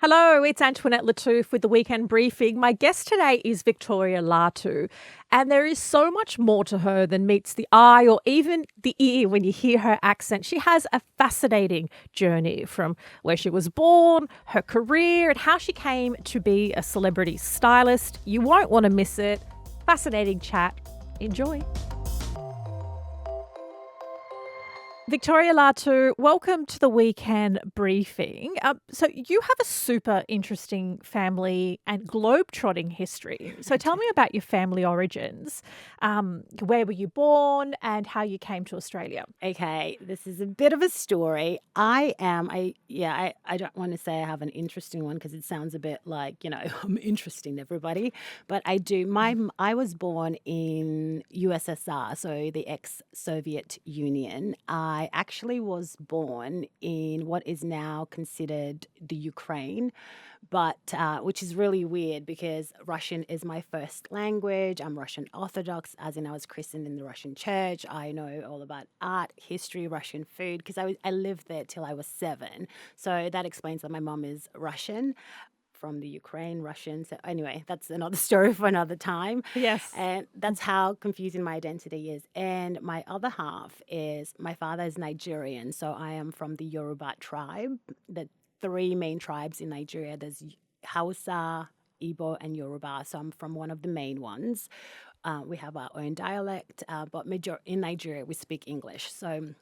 Hello, it's Antoinette Lattouf with the Weekend Briefing. My guest today is Victoria Latu, and there is so much more to her than meets the eye or even the ear when you hear her accent. She has a fascinating journey from where she was born, her career, and how she came to be a celebrity stylist. You won't want to miss it. Fascinating chat. Enjoy. Victoria Latu, welcome to the Weekend Briefing. So you have a super interesting family and globe-trotting history. So tell me about your family origins. Where were you born and how you came to Australia? Okay, this is a bit of a story. I don't want to say I have an interesting one because it sounds a bit like, I'm interesting to everybody, but I do. I was born in USSR, so the ex-Soviet Union. I actually was born in what is now considered the Ukraine, but which is really weird because Russian is my first language. I'm Russian Orthodox, as in I was christened in the Russian church. I know all about art, history, Russian food because I lived there till I was 7. So that explains that my mom is Russian from the Ukraine, Russian. So anyway, that's another story for another time. Yes. And that's how confusing my identity is. And my other half is my father is Nigerian. So I am from the Yoruba tribe, the 3 main tribes in Nigeria. There's Hausa, Igbo, and Yoruba. So I'm from one of the main ones. We have our own dialect, but in Nigeria, we speak English. So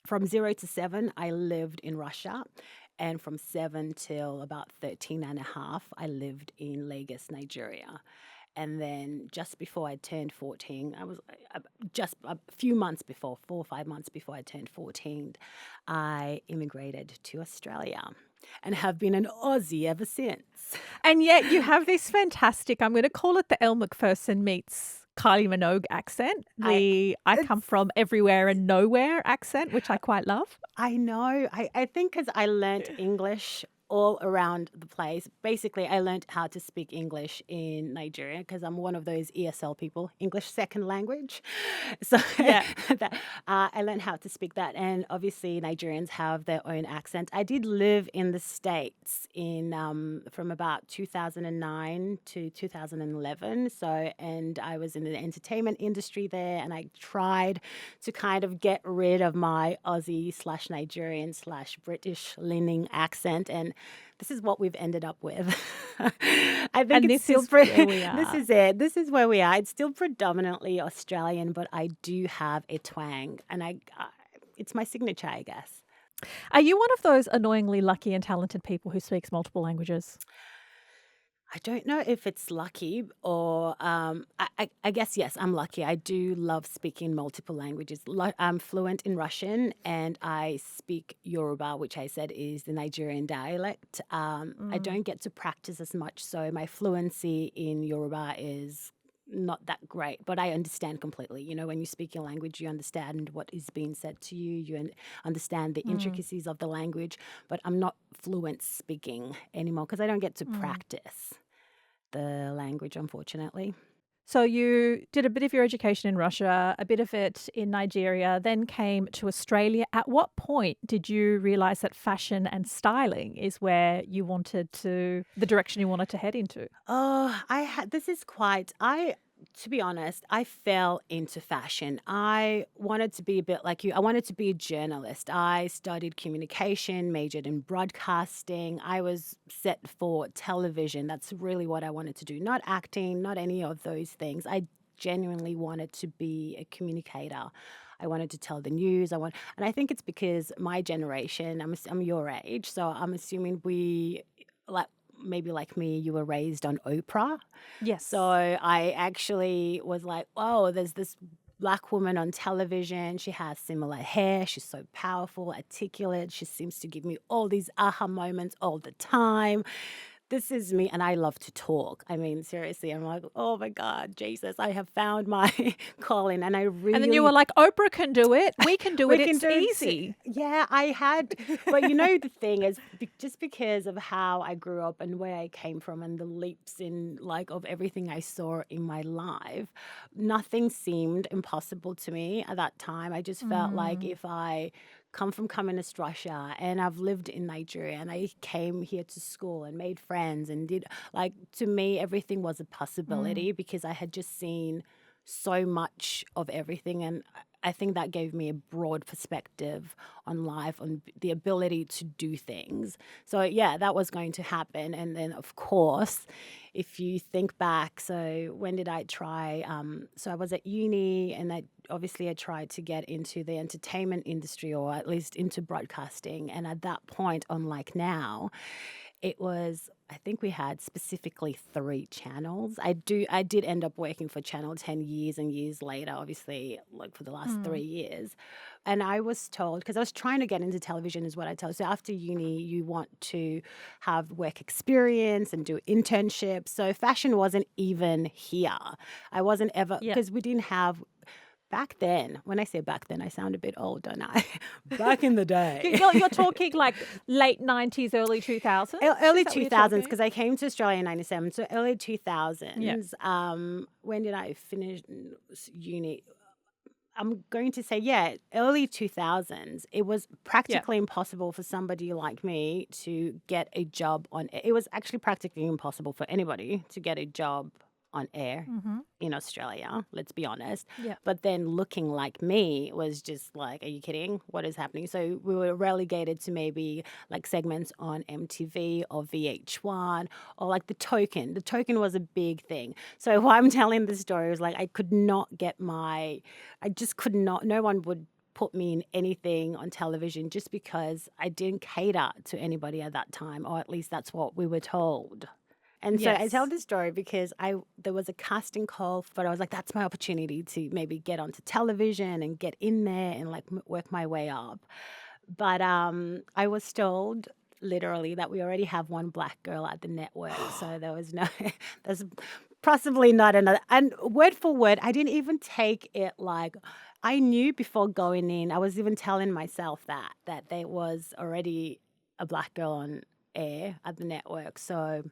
from 0 to 7, I lived in Russia. And from 7 till about 13 and a half, I lived in Lagos, Nigeria. And then just before I turned 14, I was just a few months before, 4 or 5 months before I turned 14, I immigrated to Australia and have been an Aussie ever since. And yet you have this fantastic, I'm going to call it the Elle Macpherson meets Kylie Minogue accent, I come from everywhere and nowhere accent, which I quite love. I know. I think because I learnt English all around the place. Basically, I learnt how to speak English in Nigeria because I'm one of those ESL people, English second language. So Yeah. I learned how to speak that. And obviously, Nigerians have their own accent. I did live in the States from about 2009 to 2011. And I was in the entertainment industry there, and I tried to kind of get rid of my Aussie/Nigerian/British leaning accent, and this is what we've ended up with. I think And it's this still is where we this are. is it. This is where we are. It's still predominantly Australian, but I do have a twang, and it's my signature, I guess. Are you one of those annoyingly lucky and talented people who speaks multiple languages? I don't know if it's lucky or I guess, yes, I'm lucky. I do love speaking multiple languages. I'm fluent in Russian and I speak Yoruba, which I said is the Nigerian dialect. I don't get to practice as much, so my fluency in Yoruba is not that great, but I understand completely. When you speak your language, you understand what is being said to you. You understand the intricacies of the language, but I'm not fluent speaking anymore because I don't get to practice the language, unfortunately. So you did a bit of your education in Russia, a bit of it in Nigeria, then came to Australia. At what point did you realize that fashion and styling is where you wanted the direction you wanted to head into? Oh, to be honest, I fell into fashion. I wanted to be a bit like you. I wanted to be a journalist. I studied communication, majored in broadcasting. I was set for television. That's really what I wanted to do. Not acting, not any of those things. I genuinely wanted to be a communicator. I wanted to tell the news. And I think it's because my generation, I'm your age, so I'm assuming like maybe like me, you were raised on Oprah. Yes. So I actually was like, oh, there's this black woman on television. She has similar hair. She's so powerful, articulate. She seems to give me all these aha moments all the time. This is me, and I love to talk. I mean, seriously, I'm like, oh my God, Jesus, I have found my calling, and I And then you were really like, Oprah can do it. We can do it. we can It's do it. easy. Yeah, I had, but the thing is, just because of how I grew up and where I came from, and the leaps in of everything I saw in my life, nothing seemed impossible to me at that time. I just felt like if I come from communist Russia, and I've lived in Nigeria, and I came here to school and made friends and did, like, to me, everything was a possibility because I had just seen so much of everything. And I think that gave me a broad perspective on life, on the ability to do things. So, yeah, that was going to happen. And then, of course, if you think back, so when did I try? So I was at uni, and I tried to get into the entertainment industry, or at least into broadcasting. And at that point, unlike now, I think we had specifically 3 channels. I did end up working for Channel 10 years and years later, obviously, like for the last 3 years. And I was told, because I was trying to get into television is what I told. So after uni, you want to have work experience and do internships. So fashion wasn't even here. I wasn't ever, Yeah. because we didn't have. Back then, when I say back then, I sound a bit old, don't I? Back in the day. You're talking like late 90s, early 2000s? Early Is that what you're 2000s, talking? because I came to Australia in 97. So early Yeah. 2000s. When did I finish uni? I'm going to say, early 2000s. It was practically impossible for somebody like me to get a job on. It was actually practically impossible for anybody to get a job on air in Australia, let's be honest. Yeah. But then looking like me was just like, are you kidding? What is happening? So we were relegated to maybe like segments on MTV or VH1 or like The Token. The Token was a big thing. So why I'm telling this story was like I just could not, no one would put me in anything on television just because I didn't cater to anybody at that time, or at least that's what we were told. And so I tell this story because there was a casting call, but I was like, that's my opportunity to maybe get onto television and get in there and like work my way up. But I was told literally that we already have one black girl at the network. So there's possibly not another. And word for word, I didn't even take it like, I knew before going in, I was even telling myself that there was already a black girl on air at the network. So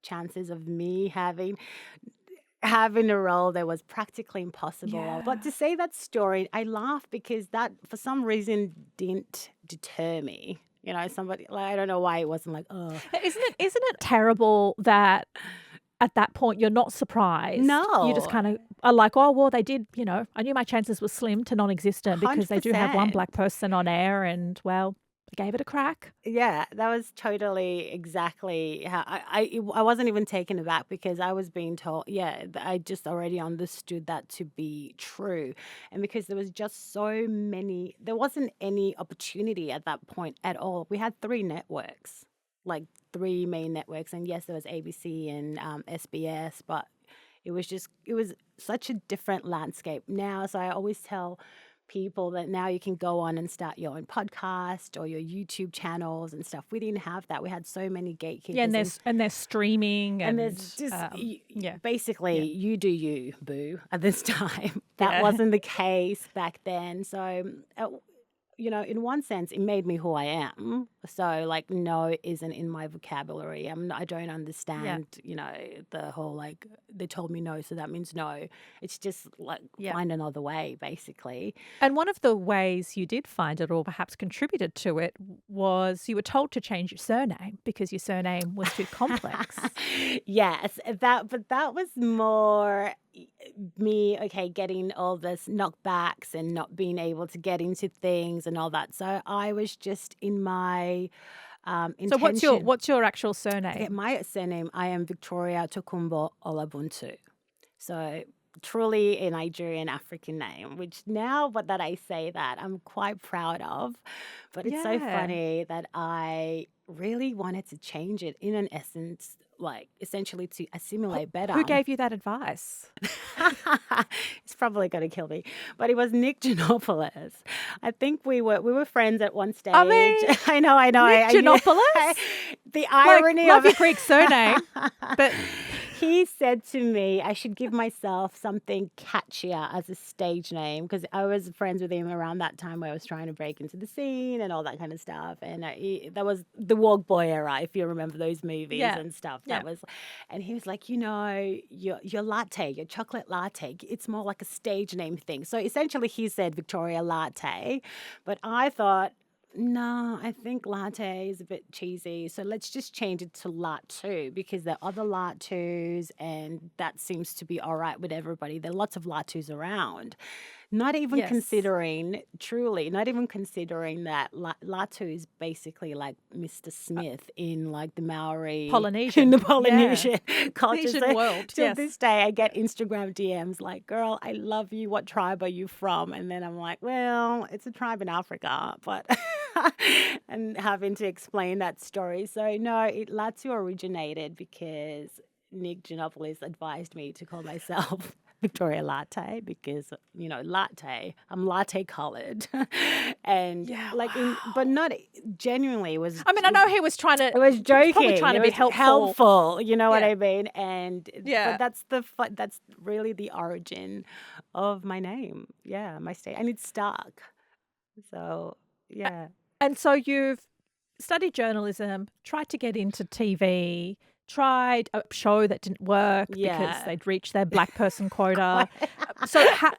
chances of me having a role there was practically impossible. Yeah. But to say that story, I laugh because that for some reason didn't deter me. You know, somebody like I don't know why it wasn't like, oh. Isn't it terrible that at that point you're not surprised? No. You just kind of are like, oh, well, they did, I knew my chances were slim to non-existent because they do have one 100%. black person on air and, well, I gave it a crack. Yeah, that was totally exactly how I wasn't even taken aback because I was being told, I just already understood that to be true. And because there was just there wasn't any opportunity at that point at all. We had 3 networks, like 3 main networks. And yes, there was ABC and SBS, but it was such a different landscape now. So I always tell people that now you can go on and start your own podcast or your YouTube channels and stuff. We didn't have that. We had so many gatekeepers. Yeah, and they're streaming and there's just basically you do you, boo, at this time. That wasn't the case back then. So in one sense, it made me who I am. So, like, no isn't in my vocabulary. I don't understand, the whole, like, they told me no, so that means no. It's just, like, find another way, basically. And one of the ways you did find it, or perhaps contributed to it, was you were told to change your surname because your surname was too complex. Yes, but that was more me, getting all this knockbacks and not being able to get into things and all that. So I was just in my intention. So what's your actual surname? Okay, my surname, I am Victoria Tokumbo Olabuntu. So truly a Nigerian African name, which now that I say that, I'm quite proud of. But it's so funny that I really wanted to change it in an essence, like essentially to assimilate better. Who gave you that advice? It's probably going to kill me. But it was Nick Giannopoulos. I think we were friends at one stage. I mean, I know. Nick Giannopoulos? The irony love of your Greek surname, but he said to me I should give myself something catchier as a stage name because I was friends with him around that time where I was trying to break into the scene and all that kind of stuff. And that was the Walk Boy era, if you remember those movies and stuff. And he was like, your latte, your chocolate latte, it's more like a stage name thing. So essentially he said Victoria Latte, but I thought No, I think latte is a bit cheesy. So let's just change it to Latu because there are other Latus and that seems to be all right with everybody. There are lots of Latus around. Not even Yes. considering, truly, not even considering that Latu is basically like Mr. Smith in like the Maori, in Polynesian. the Yeah. Polynesian culture. Polynesian So world. till Yes. this day, I get Instagram DMs like, girl, I love you. What tribe are you from? And then I'm like, well, it's a tribe in Africa, but. And having to explain that story. So, no, Latu originated because Nick Giannopoulos advised me to call myself Victoria Latte because, latte, I'm latte colored. And Yeah. like but Wow. not genuinely, I mean, I know he was trying to, it was he was probably joking. trying to It be was helpful. helpful, you know what Yeah. I mean? And but Yeah. that's really the origin of my name. Yeah, my state, and it's stuck. So, yeah. And so you've studied journalism, tried to get into TV, tried a show that didn't work because Yeah. they'd reached their black person quota. Quite. So how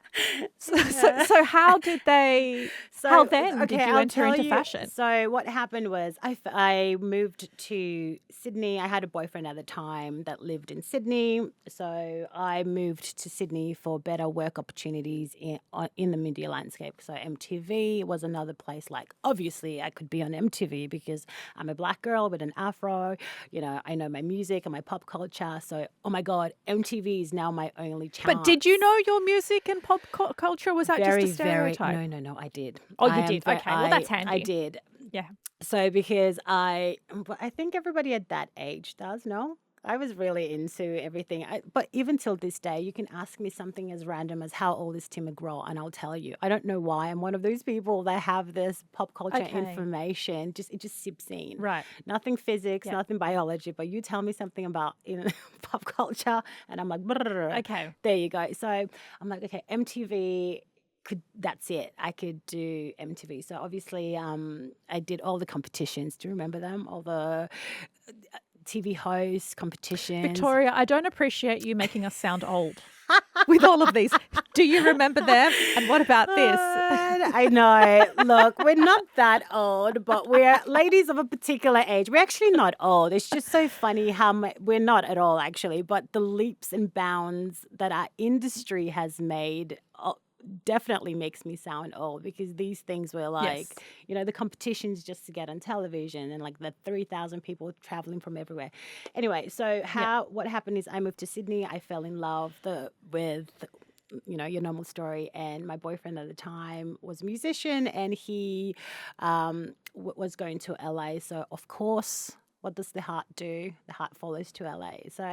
Yeah. so how did they how So, then okay, did you I'll enter tell into you. fashion? So, what happened was I moved to Sydney. I had a boyfriend at the time that lived in Sydney. So, I moved to Sydney for better work opportunities in the media landscape. So, MTV was another place. Like, obviously, I could be on MTV because I'm a black girl with an afro. I know my music and my pop culture. So, oh my God, MTV is now my only But did you chance. know your music and pop culture? Was that just a Very, very, stereotype? no, I did. Oh, you did. Okay. Well, that's I handy. did. Yeah. So because but I think everybody at that age does, no? I was really into everything. But even till this day, you can ask me something as random as how old is Tim McGraw, and I'll tell you. I don't know why. I'm one of those people that have this pop culture Okay. information. It just sips in. Right. Nothing physics, Yeah. nothing biology, but you tell me something about pop culture, and I'm like, "Brrr." Okay. There you go. So I'm like, okay, MTV that's it. I could do MTV. So obviously, I did all the competitions. Do you remember them? All the TV hosts competitions. Victoria, I don't appreciate you making us sound old with all of these. Do you remember them? And what about this? I know. Look, we're not that old, but we're ladies of a particular age. We're actually not old. It's just so funny how we're not at all, actually. But the leaps and bounds that our industry has made definitely makes me sound old because these things were like, Yes. the competitions just to get on television and like the 3,000 people traveling from everywhere. Anyway, so Yeah. what happened is I moved to Sydney. I fell in love with your normal story. And my boyfriend at the time was a musician and he was going to LA. So, of course, what does the heart do? The heart follows to LA. So,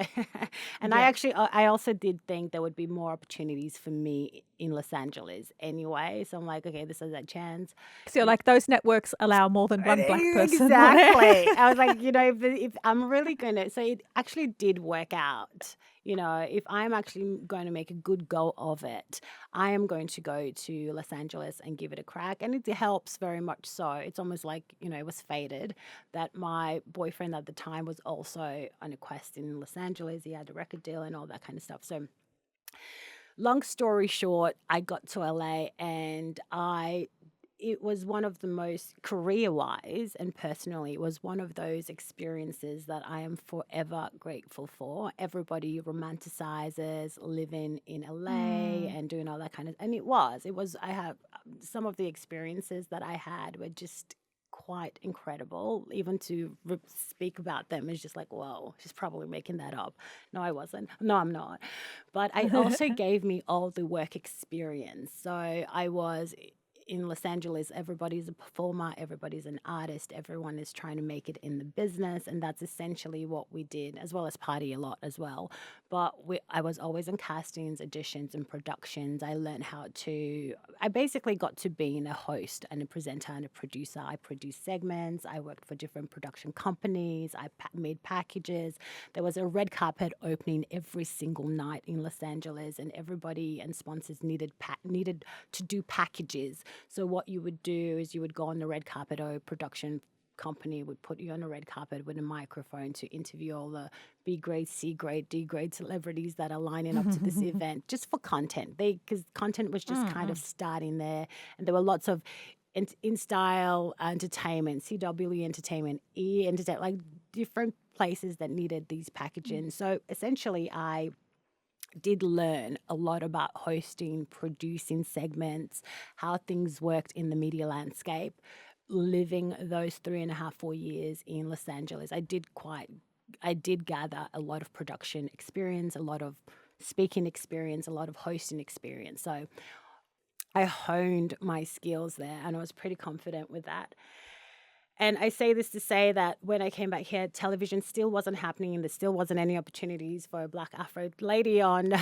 and Yeah. I also did think there would be more opportunities for me in Los Angeles anyway. So I'm like, okay, this is a chance. So you're like, those networks allow more than one black person on Exactly. air. I was like, if I'm really going to, so it actually did work out. If I'm actually going to make a good go of it, I am going to go to Los Angeles and give it a crack. And it helps very much so. It's almost like, it was fated that my boyfriend at the time was also on a quest in Los Angeles. He had a record deal and all that kind of stuff. So long story short, I got to LA and it was one of the most career-wise and personally, it was one of those experiences that I am forever grateful for. Everybody romanticizes living in LA Mm. and doing all that kind of, and I have some of the experiences that I had were just quite incredible. Even to speak about them is just like, whoa, she's probably making that up. No, I wasn't. No, I'm not. But it also gave me all the work experience. So I was in Los Angeles, everybody's a performer, everybody's an artist, everyone is trying to make it in the business. And that's essentially what we did, as well as party a lot as well. But I was always in castings, auditions, and productions. I basically got to being a host and a presenter and a producer. I produced segments, I worked for different production companies, I made packages. There was a red carpet opening every single night in Los Angeles, and everybody and sponsors needed to do packages. So what you would do is you would go on the red carpet, or a production company would put you on a red carpet with a microphone to interview all the B grade, C grade, D grade celebrities that are lining up to this event just for content. Because content was just kind of starting there, and there were lots of in style entertainment, CW entertainment, E entertainment, like different places that needed these packaging. So essentially, I did learn a lot about hosting, producing segments, how things worked in the media landscape. Living those 3.5, 4 years in Los Angeles, I did gather a lot of production experience, a lot of speaking experience, a lot of hosting experience. So I honed my skills there and I was pretty confident with that. And I say this to say that when I came back here, television still wasn't happening and there still wasn't any opportunities for a Black Afro lady on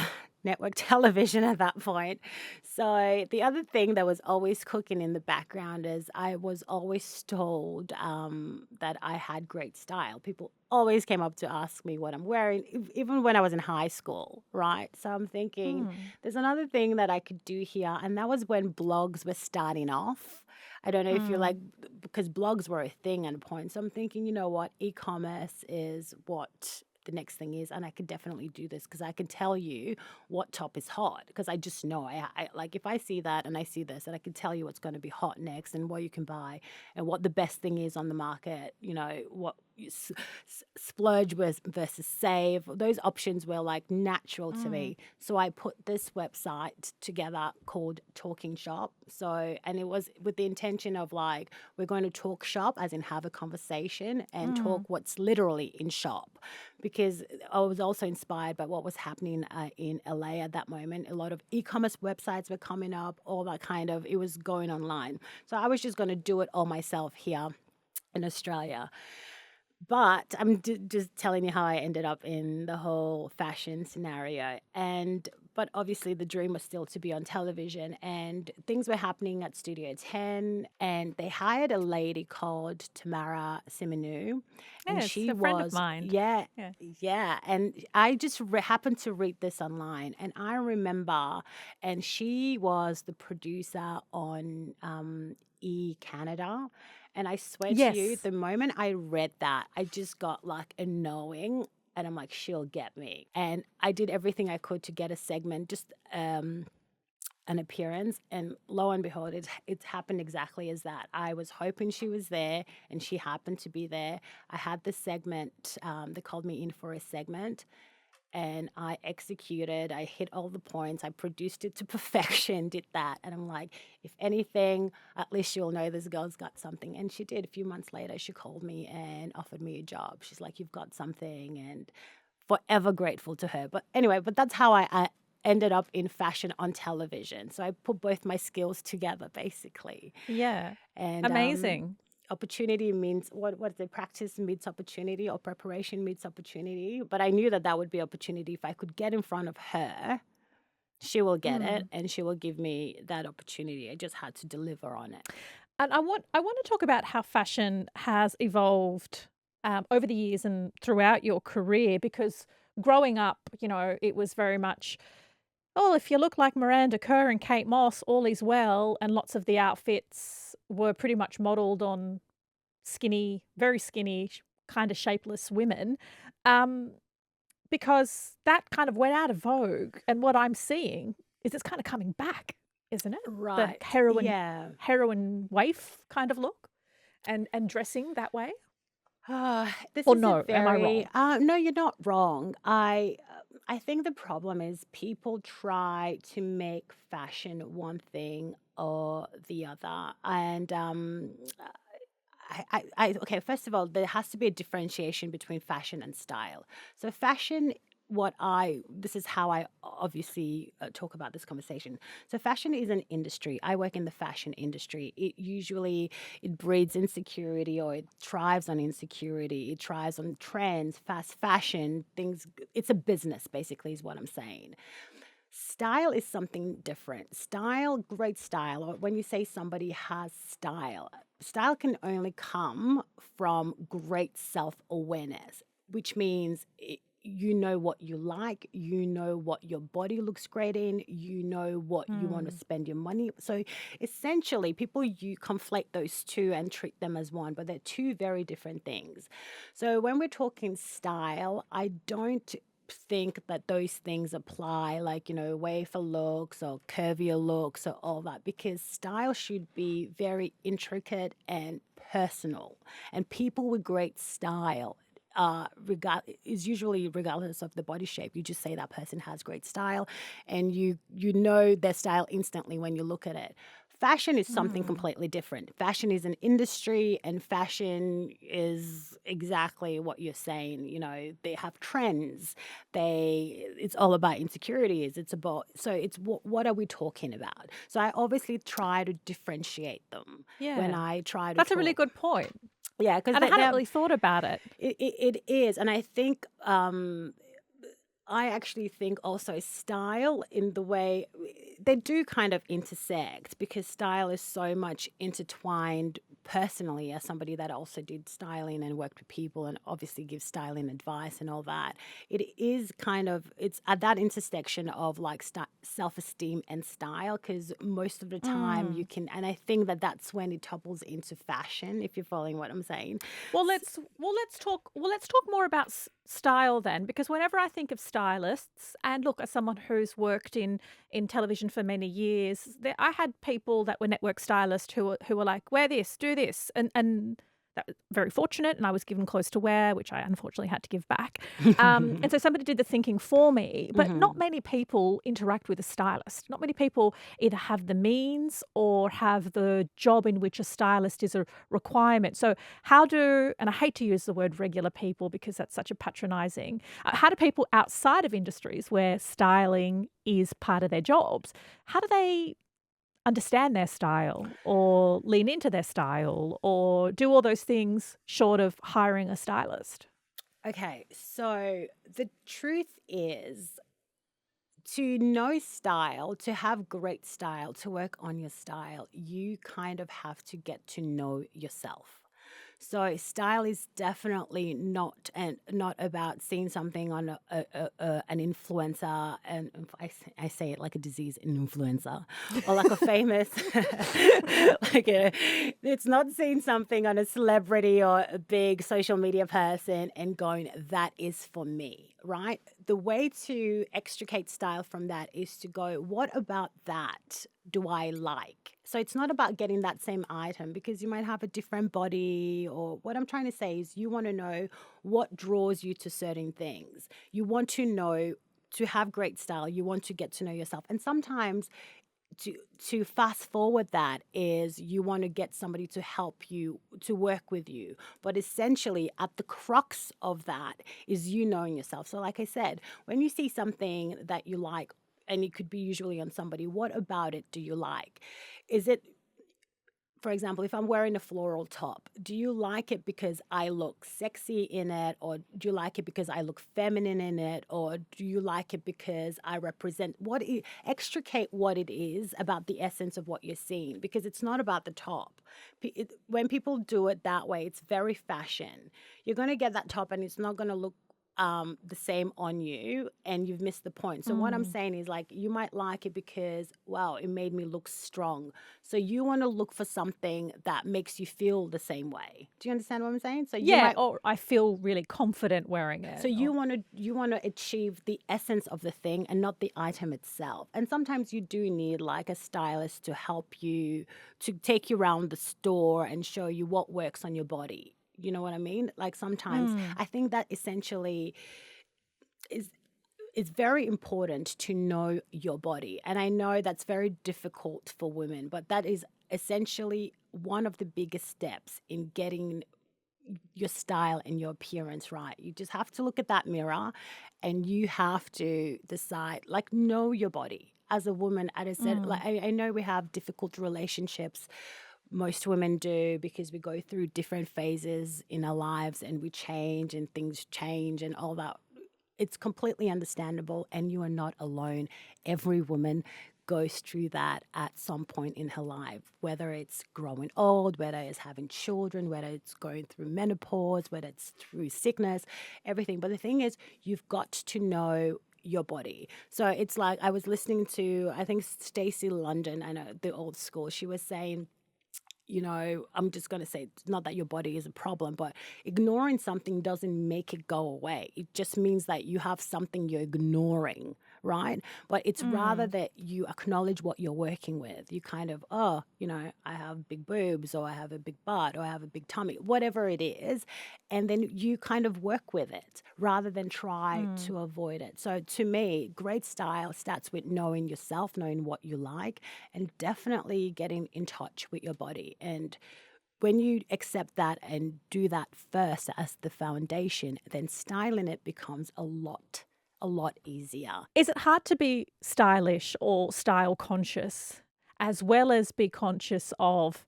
network television at that point. So the other thing that was always cooking in the background is I was always told that I had great style. People always came up to ask me what I'm wearing, even when I was in high school, right? So I'm thinking there's another thing that I could do here. And that was when blogs were starting off. I don't know if you're like, because blogs were a thing at a point. So I'm thinking, you know what, e-commerce is what the next thing is, and I could definitely do this because I can tell you what top is hot because I just know. I like if I see that and I see this, and I can tell you what's going to be hot next and what you can buy and what the best thing is on the market. You know what splurge versus save. Those options were like natural to me. So I put this website together called Talking Shop. So, and it was with the intention of like, we're going to talk shop as in have a conversation and talk what's literally in shop. Because I was also inspired by what was happening in LA at that moment. A lot of e-commerce websites were coming up, all that kind of, it was going online. So I was just going to do it all myself here in Australia. But I'm just telling you how I ended up in the whole fashion scenario. But obviously the dream was still to be on television and things were happening at Studio 10 and they hired a lady called Tamara Simonu and Yes, she a friend of was, mine. yeah, Yeah. yeah. And I just happened to read this online and I remember, and she was the producer on E Canada. And I swear to you, Yes. the moment I read that, I just got like a knowing. And I'm like, she'll get me. And I did everything I could to get a segment, just an appearance. And lo and behold, it's happened exactly as that. I was hoping she was there and she happened to be there. I had the segment, they called me in for a segment. And I executed, I hit all the points, I produced it to perfection, did that. And I'm like, if anything, at least she'll know this girl's got something. And she did. A few months later, she called me and offered me a job. She's like, you've got something, and forever grateful to her. But anyway, that's how I ended up in fashion on television. So I put both my skills together, basically. Yeah. And Amazing. opportunity means what is it? Practice meets opportunity or preparation meets opportunity. But I knew that that would be opportunity if I could get in front of her. She will get it and she will give me that opportunity. I just had to deliver on it. And I want to talk about how fashion has evolved over the years and throughout your career, because growing up, it was very much, oh, if you look like Miranda Kerr and Kate Moss, all is well. And lots of the outfits were pretty much modeled on skinny, very skinny, kind of shapeless women, um, because that kind of went out of vogue. And what I'm seeing is it's kind of coming back, isn't it? The Right. Yeah. heroin waif kind of look and dressing that way. This Or is a no, am I very wrong? no, you're not wrong. I think the problem is people try to make fashion one thing or the other, and okay. First of all, there has to be a differentiation between fashion and style. So fashion. This is how I obviously talk about this conversation. So fashion is an industry. I work in the fashion industry. It breeds insecurity, or it thrives on insecurity. It thrives on trends, fast fashion, things. It's a business, basically, is what I'm saying. Style is something different. Style, great style, or when you say somebody has style, style can only come from great self awareness, which means you know what you like, you know what your body looks great in, you know what you want to Mm. spend your money. So essentially, people you conflate those two and treat them as one, but they're two very different things. So when we're talking style, I don't think that those things apply, like, wafer looks or curvier looks or all that, because style should be very intricate and personal. And people with great style is usually regardless of the body shape. You just say that person has great style, and you know their style instantly when you look at it. Fashion is something completely different. Fashion is an industry, and fashion is exactly what you're saying. They have trends. It's all about insecurities. It's what are we talking about? So I obviously try to differentiate them when Yeah. I try to That's a really talk. good point. Yeah, because And I hadn't they're really thought about it. it is, and I think I actually think also style in the way they do kind of intersect, because style is so much intertwined personally, as somebody that also did styling and worked with people and obviously gives styling advice and all that. It's at that intersection of like self-esteem and style, because most of the time you can, and I think that that's when it topples into fashion, if you're following what I'm saying. Let's talk more about style then, because whenever I think of stylists, and look, as someone who's worked in television for many years, I had people that were network stylists who were like, wear this, do this, and that was very fortunate, and I was given clothes to wear, which I unfortunately had to give back. And so somebody did the thinking for me, but not many people interact with a stylist. Not many people either have the means or have the job in which a stylist is a requirement. So and I hate to use the word regular people because that's such a patronizing, how do people outside of industries where styling is part of their jobs, how do they understand their style or lean into their style or do all those things short of hiring a stylist? Okay, so the truth is, to know style, to have great style, to work on your style, you kind of have to get to know yourself. So style is definitely not about seeing something on an influencer, and I say it like a disease, an influencer, or like a famous, it's not seeing something on a celebrity or a big social media person and going, that is for me, right? The way to extricate style from that is to go, what about that do I like? So it's not about getting that same item, because you might have a different body, or what I'm trying to say is you want to know what draws you to certain things. You want to know, to have great style, you want to get to know yourself. And sometimes to fast forward that is you want to get somebody to help you, to work with you. But essentially at the crux of that is you knowing yourself. So like I said, when you see something that you like, and it could be usually on somebody, what about it do you like? Is it, for example, if I'm wearing a floral top, do you like it because I look sexy in it? Or do you like it because I look feminine in it? Or do you like it because I represent extricate what it is about the essence of what you're seeing? Because it's not about the top. When people do it that way, it's very fashion. You're going to get that top and it's not going to look the same on you, and you've missed the point. So what I'm saying is, like, you might like it because, wow, it made me look strong. So you want to look for something that makes you feel the same way. Do you understand what I'm saying? So Or I feel really confident wearing it. so you want to achieve the essence of the thing and not the item itself. And sometimes you do need like a stylist to help you, to take you around the store and show you what works on your body. You know what I mean? Like sometimes I think that essentially is it's very important to know your body. And I know that's very difficult for women, but that is essentially one of the biggest steps in getting your style and your appearance right. You just have to look at that mirror and you have to decide, like, know your body. As a woman, as I said, like I know we have difficult relationships. Most women do, because we go through different phases in our lives and we change and things change and all that. It's completely understandable, and you are not alone. Every woman goes through that at some point in her life, whether it's growing old, whether it's having children, whether it's going through menopause, whether it's through sickness, everything. But the thing is, you've got to know your body. So it's like, I was listening to, I think, Stacey London, I know, the old school. She was saying, I'm just going to say, it's not that your body is a problem, but ignoring something doesn't make it go away. It just means that you have something you're ignoring, right? But it's rather that you acknowledge what you're working with. You kind of, I have big boobs, or I have a big butt, or I have a big tummy, whatever it is. And then you kind of work with it rather than try to avoid it. So to me, great style starts with knowing yourself, knowing what you like, and definitely getting in touch with your body. And when you accept that and do that first as the foundation, then styling it becomes a lot easier. Is it hard to be stylish or style conscious as well as be conscious of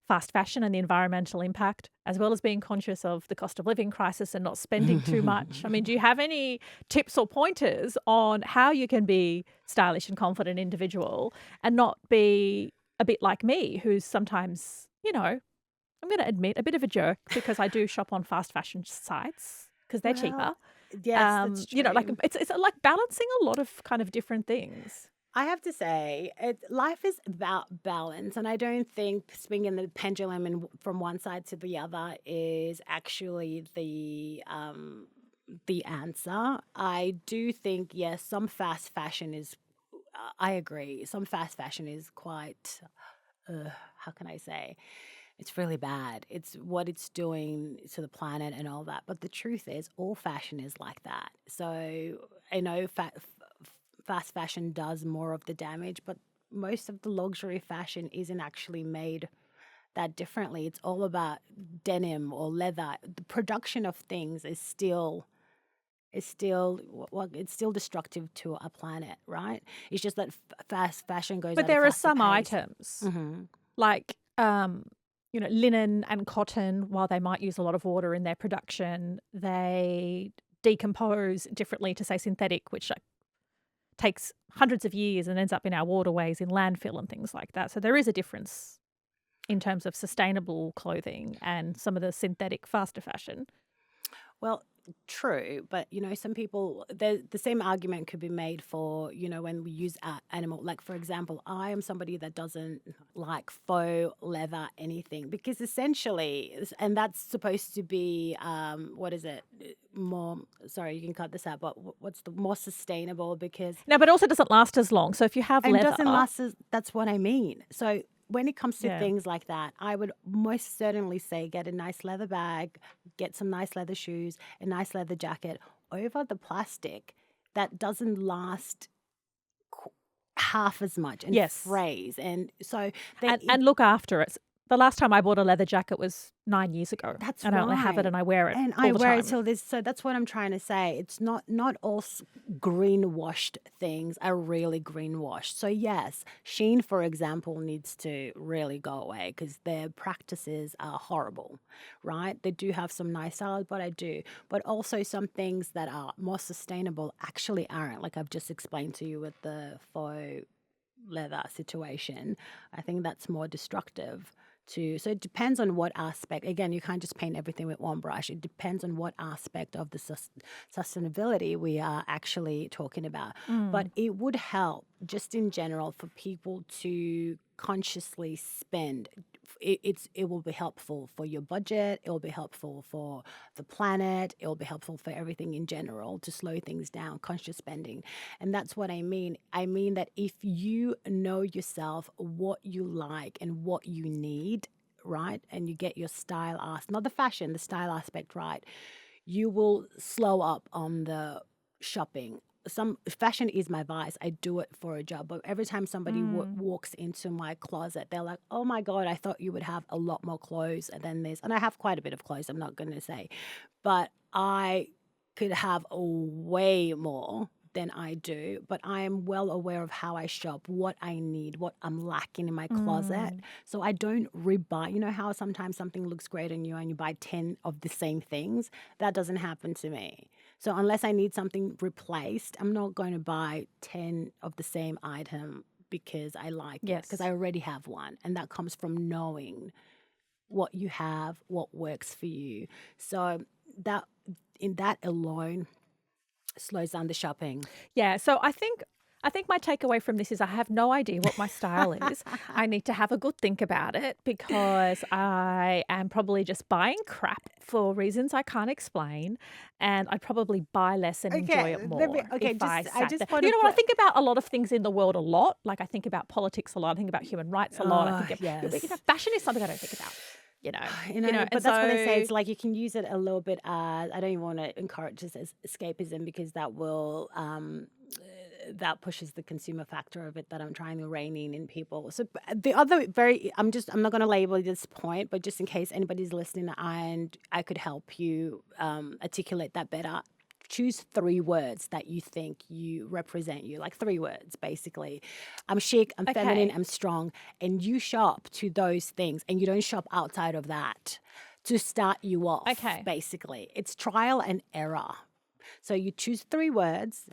fast fashion and the environmental impact, as well as being conscious of the cost of living crisis and not spending too much? I mean, do you have any tips or pointers on how you can be stylish and confident individual and not be a bit like me, who's sometimes, I'm going to admit, a bit of a jerk because I do shop on fast fashion sites because they're cheaper. Yes, that's true. It's like balancing a lot of kind of different things. I have to say, life is about balance, and I don't think swinging the pendulum from one side to the other is actually the answer. I do think, yes, some fast fashion is. I agree. Some fast fashion is quite. How can I say? It's really bad. It's what it's doing to the planet and all that. But the truth is, all fashion is like that. So I know fast fashion does more of the damage, but most of the luxury fashion isn't actually made that differently. It's all about denim or leather. The production of things is still it's still destructive to a planet, right? It's just that fast fashion goes But at a there are faster some pace. items Mm-hmm. like linen and cotton, while they might use a lot of water in their production, they decompose differently to, say, synthetic, which takes hundreds of years and ends up in our waterways in landfill and things like that. So there is a difference in terms of sustainable clothing and some of the synthetic faster fashion. Well, true, but some people, the same argument could be made for when we use animal. Like, for example, I am somebody that doesn't like faux leather anything, because essentially, and that's supposed to be what is it? More. Sorry, you can cut this out. But what's the more sustainable? Because No, but it also doesn't last as long. So if you have and leather, doesn't last as, that's what I mean. So when it comes to Yeah. things like that, I would most certainly say get a nice leather bag, get some nice leather shoes, a nice leather jacket over the plastic that doesn't last half as much and Yes. frays. And so and look after it. The last time I bought a leather jacket was 9 years ago. That's and I only have it right. and I wear it And all I the wear time. it till this. So that's what I'm trying to say. It's not all greenwashed things are really greenwashed. So yes, Shein, for example, needs to really go away because their practices are horrible, right? They do have some nice styles, but also some things that are more sustainable actually aren't. Like I've just explained to you with the faux leather situation. I think that's more destructive. So it depends on what aspect. Again, you can't just paint everything with one brush. It depends on what aspect of the sustainability we are actually talking about. But it would help just in general for people to consciously spend. It will be helpful for your budget. It will be helpful for the planet. It will be helpful for everything in general to slow things down, conscious spending. And that's what I mean. I mean that if you know yourself, what you like and what you need, right, and you get your style not the fashion, the style aspect right, you will slow up on the shopping. Some fashion is my vice. I do it for a job. But every time somebody walks into my closet, they're like, "Oh my God, I thought you would have a lot more clothes than this." And I have quite a bit of clothes, I'm not going to say. But I could have way more than I do. But I am well aware of how I shop, what I need, what I'm lacking in my closet. So I don't rebuy. You know how sometimes something looks great on you and you buy 10 of the same things? That doesn't happen to me. So unless I need something replaced, I'm not going to buy 10 of the same item because I like it, because I already have one. And that comes from knowing what you have, what works for you. So that alone slows down the shopping. Yeah, so I think I think my takeaway from this is I have no idea what my style is. I need to have a good think about it because I am probably just buying crap for reasons I can't explain, and I'd probably buy less and enjoy it more if I sat there. want You to know what? I put. think about a lot of things in the world a lot. Like I think about politics a lot. I think about human rights a lot. I Oh, think yes. fashion is something I don't think about. You know, But and that's what I say. so It's like you can use it a little bit as I don't even want to encourage this as escapism because that pushes the consumer factor of it that I'm trying to rein in people. So the other I'm not going to label this point, but just in case anybody's listening and I could help you articulate that better. Choose 3 words that you think you represent you, like 3 words, basically. I'm chic, I'm feminine, okay, I'm strong. And you shop to those things and you don't shop outside of that to start you off, okay, basically. It's trial and error. So you choose 3 words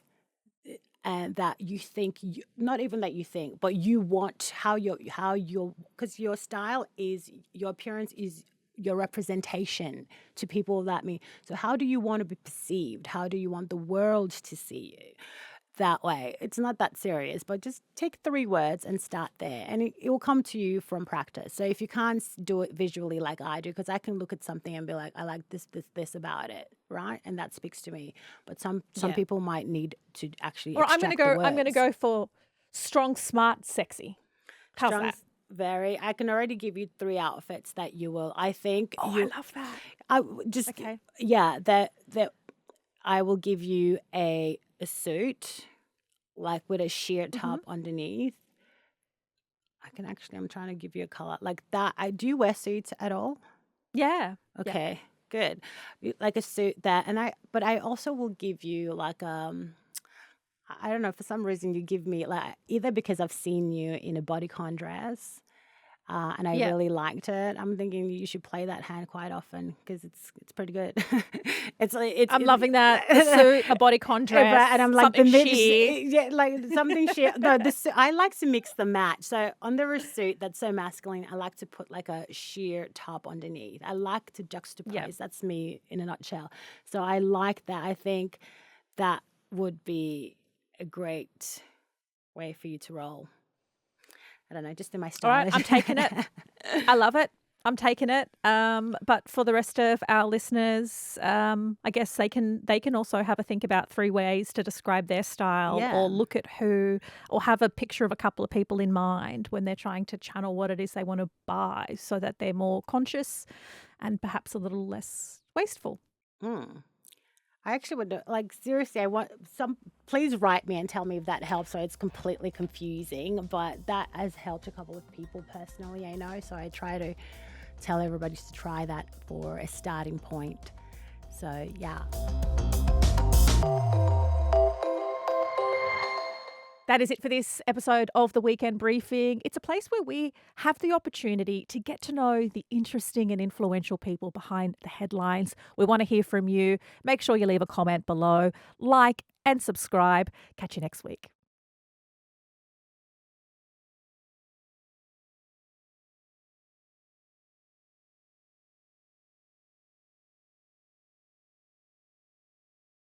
and that you think, not even that you think, but you want because your style is, your appearance is your representation to people that mean. So how do you want to be perceived? How do you want the world to see you? That way. It's not that serious, but just take 3 words and start there. And it will come to you from practice. So if you can't do it visually like I do, because I can look at something and be like, I like this about it, right? And that speaks to me. But some yeah. people might need to actually Or extract the I'm gonna words. go for strong, smart, sexy. How's Strong, that? I can already give you 3 outfits that you will, I think Oh, I love that. I just, Okay. yeah, that I will give you a suit, like with a sheer Mm-hmm. top underneath. I'm trying to give you a color like that. Do you wear suits at all? Yeah. Yeah. Okay, good. Like a suit that, but I also will give you like, I don't know, for some reason you give me like, either because I've seen you in a bodycon dress, and I Yeah. really liked it. I'm thinking you should play that hand quite often because it's pretty good. I'm loving that. A suit, a bodycon dress, And I'm like something sheer. yeah, like something sheer. No, I like to mix the match. So under a suit that's so masculine, I like to put like a sheer top underneath. I like to juxtapose. Yeah. That's me in a nutshell. So I like that. I think that would be a great way for you to roll. I don't know, just in my All right. style. I'm taking it. I love it. I'm taking it. But for the rest of our listeners, I guess they can also have a think about 3 ways to describe their style, Yeah. or look at or have a picture of a couple of people in mind when they're trying to channel what it is they want to buy, so that they're more conscious and perhaps a little less wasteful. Mm. I actually would like, seriously, I want please write me and tell me if that helps. So it's completely confusing, but that has helped a couple of people personally, I know. So I try to tell everybody to try that for a starting point. So yeah. That is it for this episode of The Weekend Briefing. It's a place where we have the opportunity to get to know the interesting and influential people behind the headlines. We want to hear from you. Make sure you leave a comment below, like and subscribe. Catch you next week.